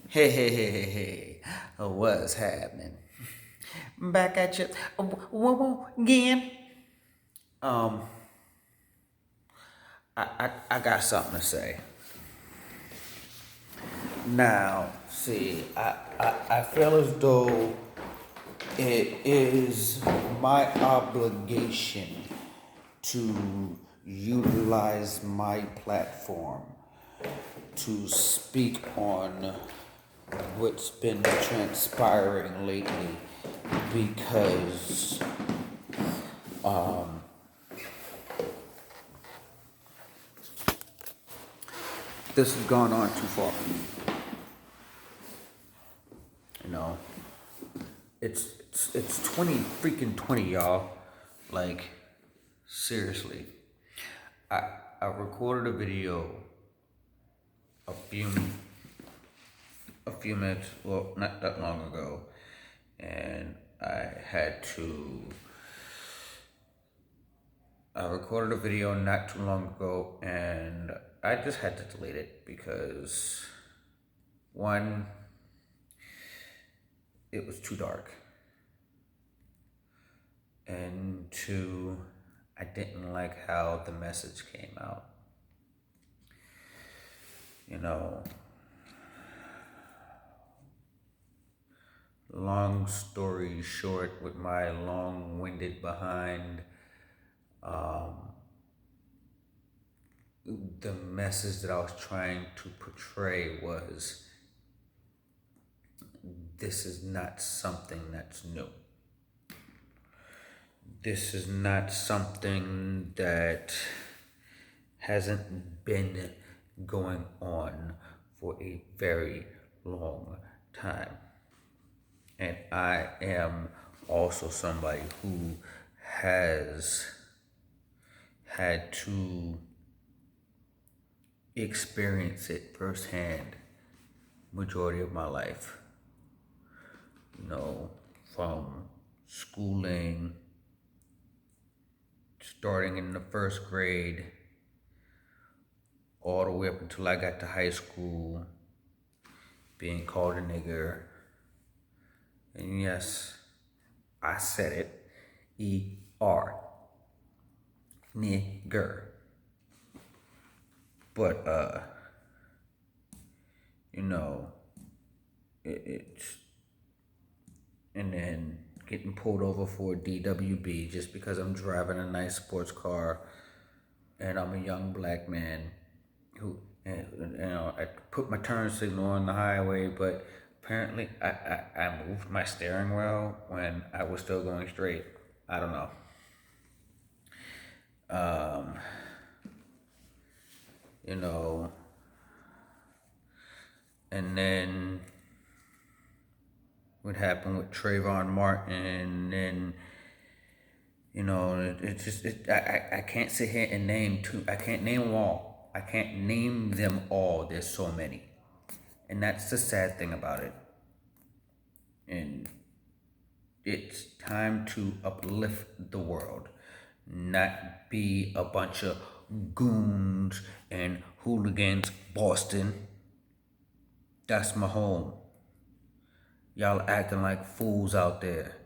Hey, what's happening? Back at you again. Um, I got something to say. Now, see, I feel as though it is my obligation to utilize my platform to speak on what's been transpiring lately because this has gone on too far. You know, it's 20 freaking 20, y'all. Like, seriously. I I recorded a video a few a few minutes, well, not that long ago, and I recorded a video not too long ago, and I just had to delete it because one, it was too dark, and two, I didn't like how the message came out. You know, long story short, with my long-winded behind, the message that I was trying to portray was this is not something that's new. This is not something that hasn't been going on for a very long time. And I am also somebody who has had to experience it firsthand majority of my life. You know, from schooling, starting in the first grade, all the way up until I got to high school, being called a nigger. And yes, I said it, E-R, nigger. But, you know, it's, and then getting pulled over for a DWB just because I'm driving a nice sports car and I'm a young black man who, and, you know, I put my turn signal on the highway, but apparently I moved my steering wheel when I was still going straight. I don't know. Um, you know, and then what happened with Trayvon Martin, and you know, I can't sit here and I can't name them all. I can't name them all. There's so many. And that's the sad thing about it. And it's time to uplift the world, not be a bunch of goons and hooligans. Boston, that's my home. Y'all acting like fools out there.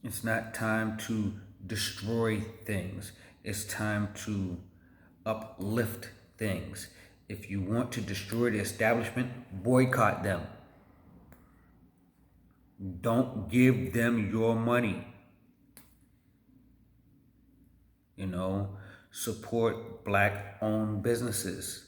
It's not time to destroy things. It's time to uplift things. If you want to destroy the establishment, boycott them. Don't give them your money. You know, support black owned businesses.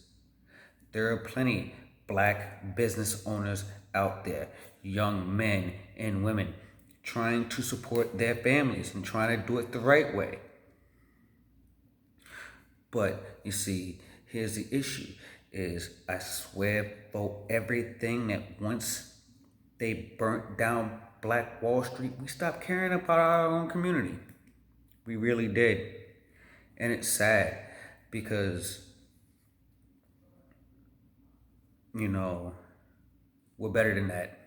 There are plenty black business owners out there, young men and women, trying to support their families and trying to do it the right way. But you see, here's the issue is I swear for everything that once they burnt down Black Wall Street, we stopped caring about our own community. We really did. And it's sad because, you know, we're better than that.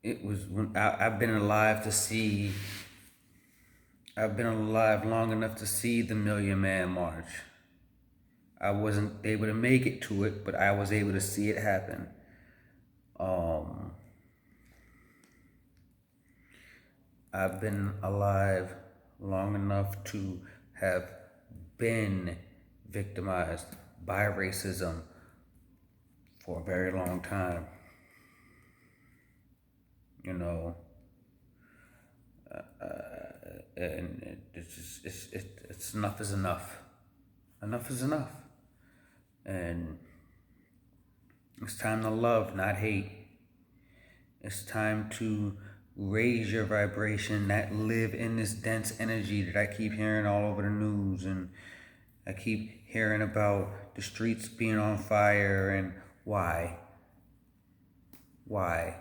It was when I've been alive to see I've been alive long enough to see the Million Man March. I wasn't able to make it to it, but I was able to see it happen. I've been alive long enough to have been victimized by racism for a very long time. You know, and it's enough is enough. Enough is enough. And it's time to love, not hate. It's time to raise your vibration, not live in this dense energy that I keep hearing all over the news. And I keep hearing about the streets being on fire and why? Why?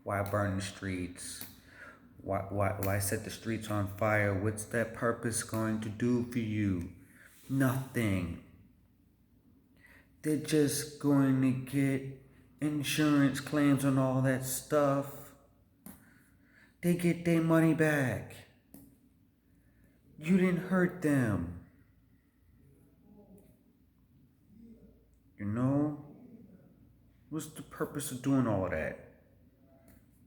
Why burn the streets? Why set the streets on fire? What's that purpose going to do for you? Nothing. They're just going to get insurance claims on all that stuff. They get their money back. You didn't hurt them. You know? What's the purpose of doing all of that?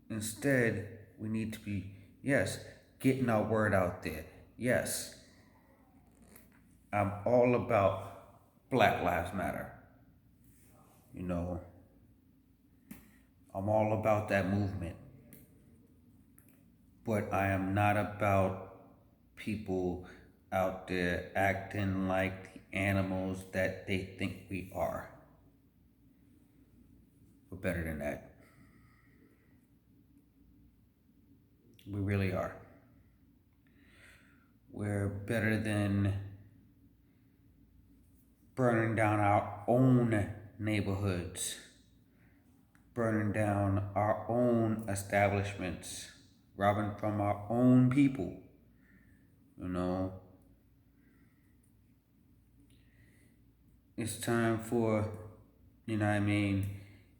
Instead, we need to be, yes, getting our word out there. Yes, I'm all about Black Lives Matter. You know, I'm all about that movement. But I am not about people out there acting like the animals that they think we are. We're better than that. We really are. We're better than burning down our own neighborhoods, burning down our own establishments, robbing from our own people. You know, it's time for, you know what I mean,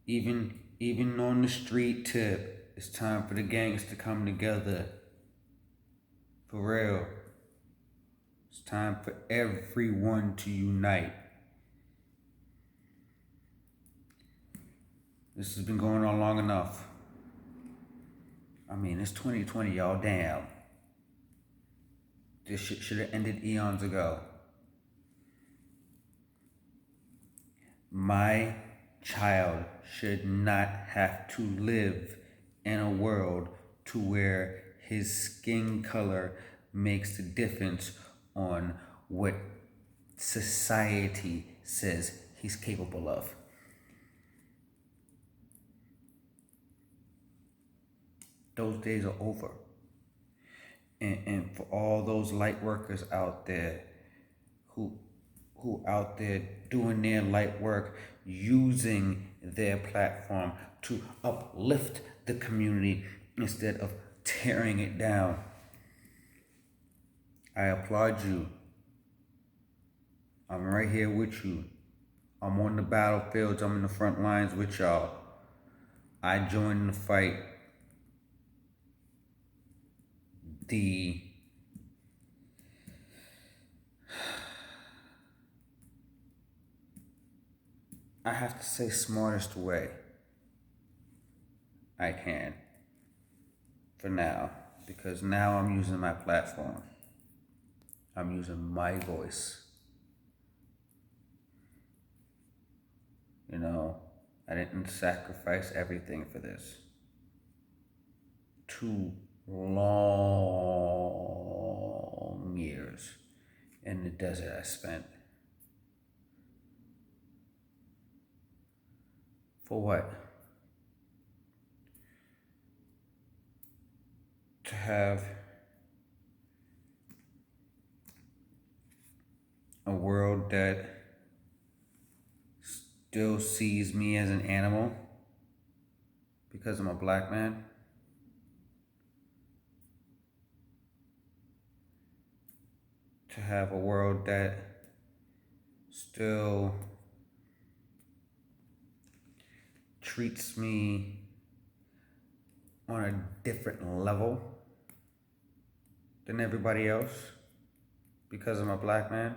even on the street tip, it's time for the gangs to come together. For real. It's time for everyone to unite. This has been going on long enough. I mean, it's 2020, y'all. Damn. This shit should have ended eons ago. My child should not have to live in a world to where his skin color makes the difference on what society says he's capable of. Those days are over. And for all those light workers out there who out there doing their light work, using their platform to uplift the community instead of tearing it down, I applaud you. I'm right here with you. I'm on the battlefields. I'm in the front lines with y'all. I joined the fight. I have to say smartest way I can for now, because now I'm using my platform. I'm using my voice. You know, I didn't sacrifice everything for this. 2 long years in the desert I spent. For what? To have a world that still sees me as an animal because I'm a black man. To have a world that still treats me on a different level than everybody else because I'm a black man.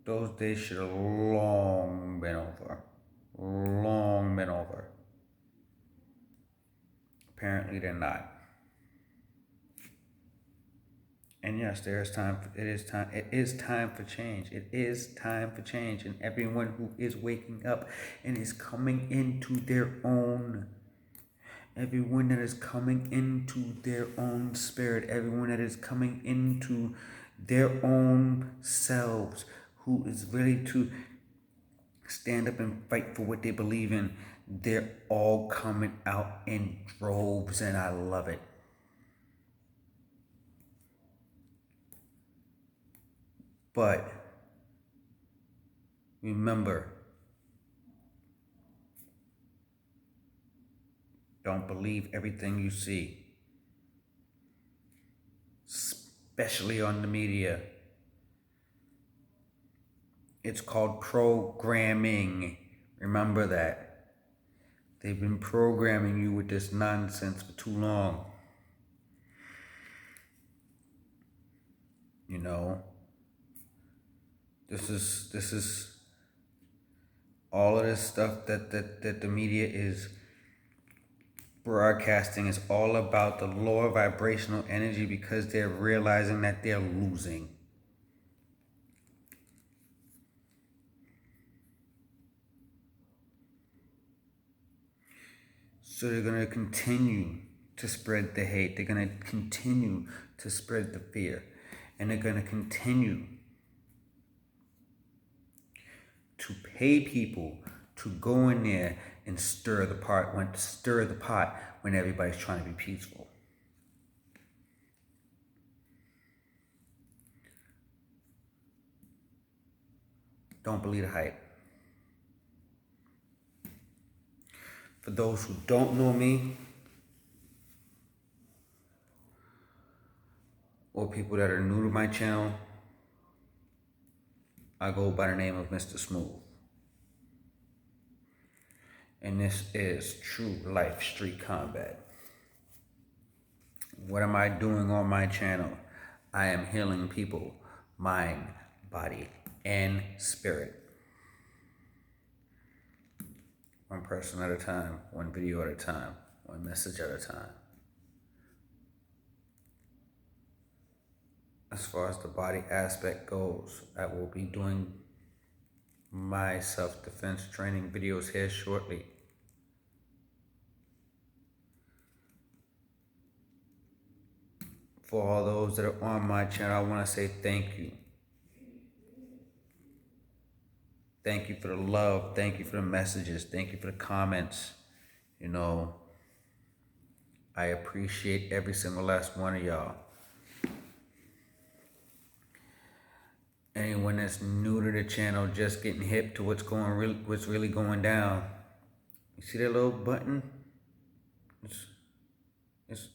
Those days should have long been over. Long been over. Apparently they're not. And yes, there is time. It is time. It is time for change. It is time for change. And everyone who is waking up and is coming into their own, everyone that is coming into their own spirit, everyone that is coming into their own selves, who is ready to stand up and fight for what they believe in, they're all coming out in droves, and I love it. But remember, don't believe everything you see, especially on the media. It's called programming. Remember that. They've been programming you with this nonsense for too long. You know, this is all of this stuff that the media is broadcasting is all about the lower vibrational energy because they're realizing that they're losing. So they're going to continue to spread the hate. They're going to continue to spread the fear. And they're going to continue to pay people to go in there and stir the pot when everybody's trying to be peaceful. Don't believe the hype. For those who don't know me, or people that are new to my channel, I go by the name of Mr. Smooth. And this is true life street combat. What am I doing on my channel? I am healing people, mind, body, and spirit. One person at a time, one video at a time, one message at a time. As far as the body aspect goes, I will be doing my self-defense training videos here shortly. For all those that are on my channel, I want to say thank you. Thank you for the love. Thank you for the messages. Thank you for the comments. You know, I appreciate every single last one of y'all. Anyone that's new to the channel, just getting hip to what's really going down. You see that little button? It's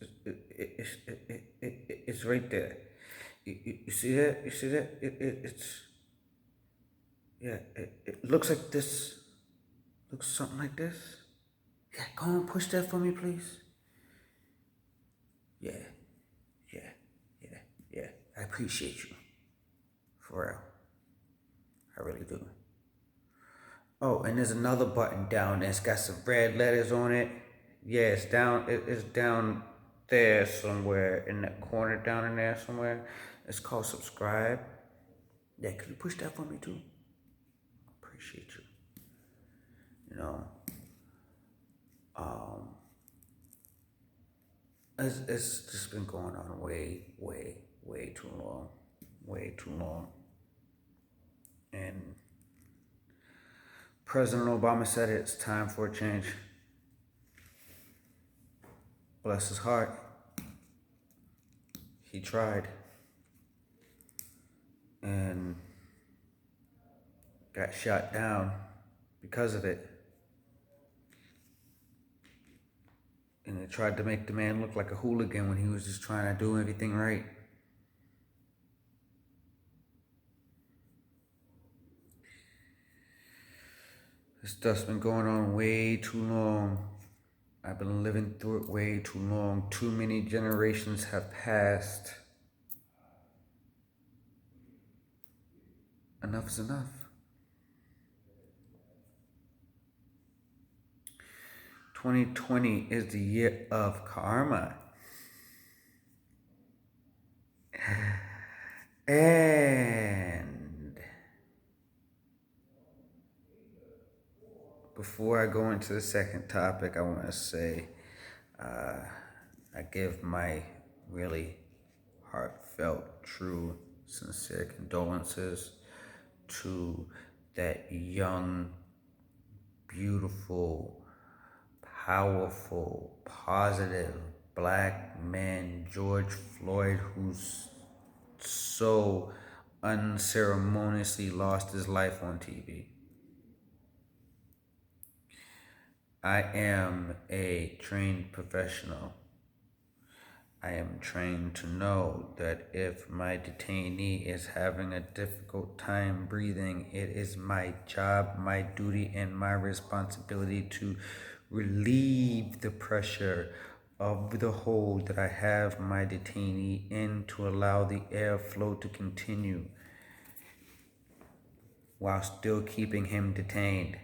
right there. You see that? You see that? It looks like this. Looks something like this. Yeah, go on, push that for me, please. Yeah. I appreciate you. For real. I really do. Oh, and there's another button down there. It's got some red letters on it. Yeah, it's down. It's down there somewhere in that corner down in there somewhere. It's called subscribe. Yeah, could you push that for me too? Appreciate you. You know, it's just been going on way too long. Way too long. And President Obama said it's time for a change. Bless his heart. He tried. And got shot down because of it. And they tried to make the man look like a hooligan when he was just trying to do everything right. This stuff's been going on way too long. I've been living through it way too long. Too many generations have passed. Enough is enough. 2020 is the year of karma. And before I go into the second topic, I want to say I give my really heartfelt, true, sincere condolences to that young, beautiful, powerful, positive black man, George Floyd, who's so unceremoniously lost his life on TV. I am a trained professional. I am trained to know that if my detainee is having a difficult time breathing, it is my job, my duty, and my responsibility to relieve the pressure of the hold that I have my detainee in to allow the airflow to continue while still keeping him detained.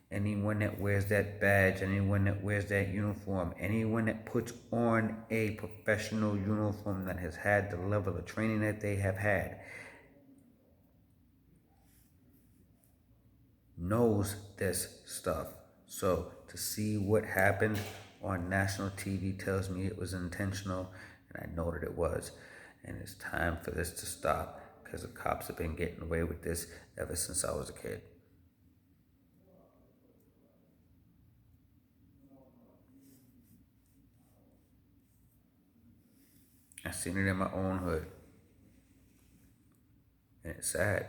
Anyone that wears that badge, anyone that wears that uniform, anyone that puts on a professional uniform that has had the level of training that they have had knows this stuff. So to see what happened on national TV tells me it was intentional, and I know that it was. And it's time for this to stop, because the cops have been getting away with this ever since I was a kid. I seen it in my own hood. And it's sad,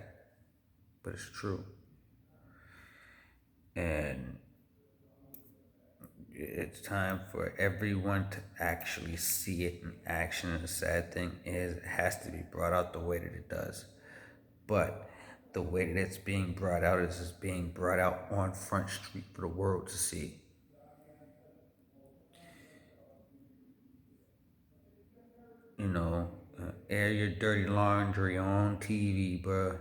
but it's true. And it's time for everyone to actually see it in action. And the sad thing is, it has to be brought out the way that it does. But the way that it's being brought out is just being brought out on Front Street for the world to see. You know, air your dirty laundry on TV, bruh.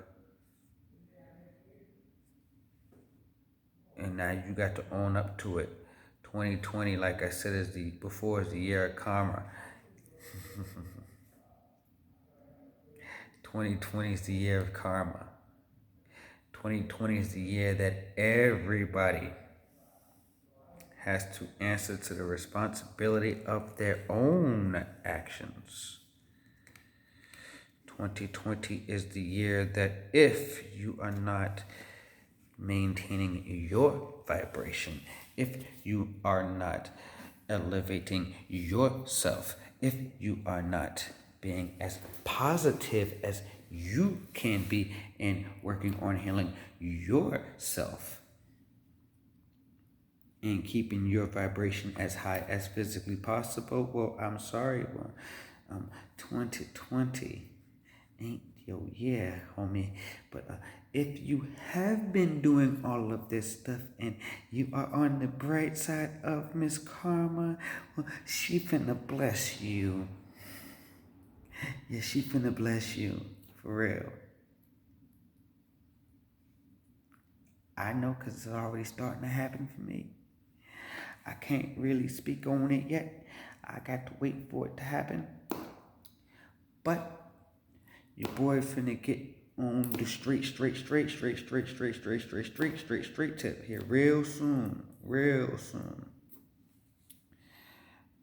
And now you got to own up to it. 2020, like I said, is the year of karma. 2020 is the year of karma. 2020 is the year that everybody has to answer to the responsibility of their own actions. 2020 is the year that if you are not maintaining your vibration, if you are not elevating yourself, if you are not being as positive as you can be in working on healing yourself and keeping your vibration as high as physically possible, well, I'm sorry, 2020 ain't your year, homie. But if you have been doing all of this stuff and you are on the bright side of Miss Karma, well, she finna bless you. Yeah, she finna bless you, for real. I know, because it's already starting to happen for me. I can't really speak on it yet. I got to wait for it to happen. But your boy finna get on the straight tip here real soon.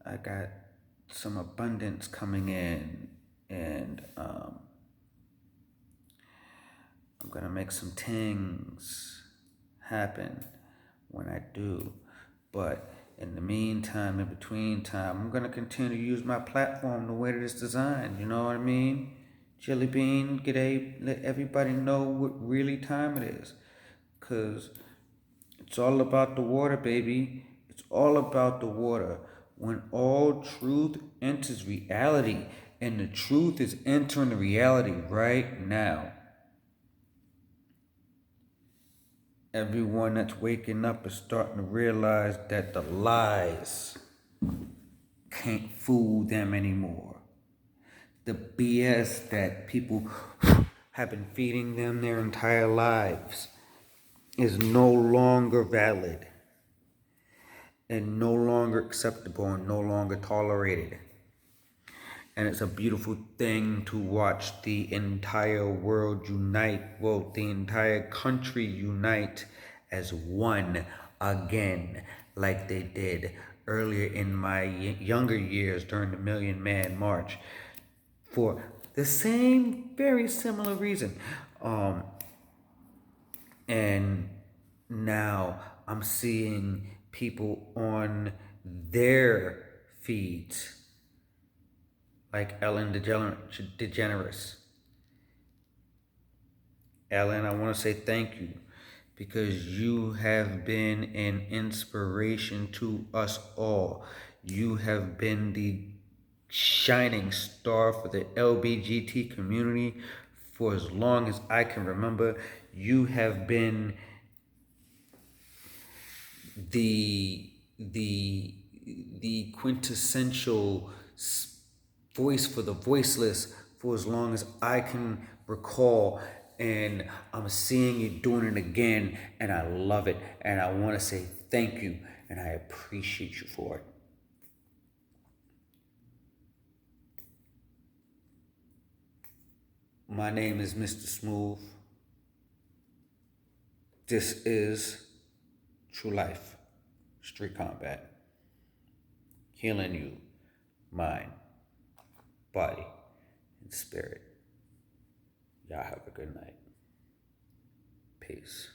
I got some abundance coming in, and I'm gonna make some things happen when I do. But in the meantime, in between time, I'm gonna continue to use my platform the way that it's designed. You know what I mean? Jelly Bean, g'day, let everybody know what really time it is. Because it's all about the water, baby. It's all about the water. When all truth enters reality, and the truth is entering the reality right now. Everyone that's waking up is starting to realize that the lies can't fool them anymore. The BS that people have been feeding them their entire lives is no longer valid and no longer acceptable and no longer tolerated. And it's a beautiful thing to watch the entire world unite, well, the entire country unite as one again, like they did earlier in my younger years during the Million Man March, for the same, very similar reason. And now I'm seeing people on their feeds like Ellen DeGeneres. Ellen, I want to say thank you because you have been an inspiration to us all. You have been the shining star for the LBGT community for as long as I can remember. You have been the the the quintessential voice for the voiceless for as long as I can recall, and I'm seeing you doing it again, and I love it, and I want to say thank you, and I appreciate you for it. My name is Mr. Smooth. This is True Life, Street Combat, healing you, mind, body, and spirit. Y'all have a good night. Peace.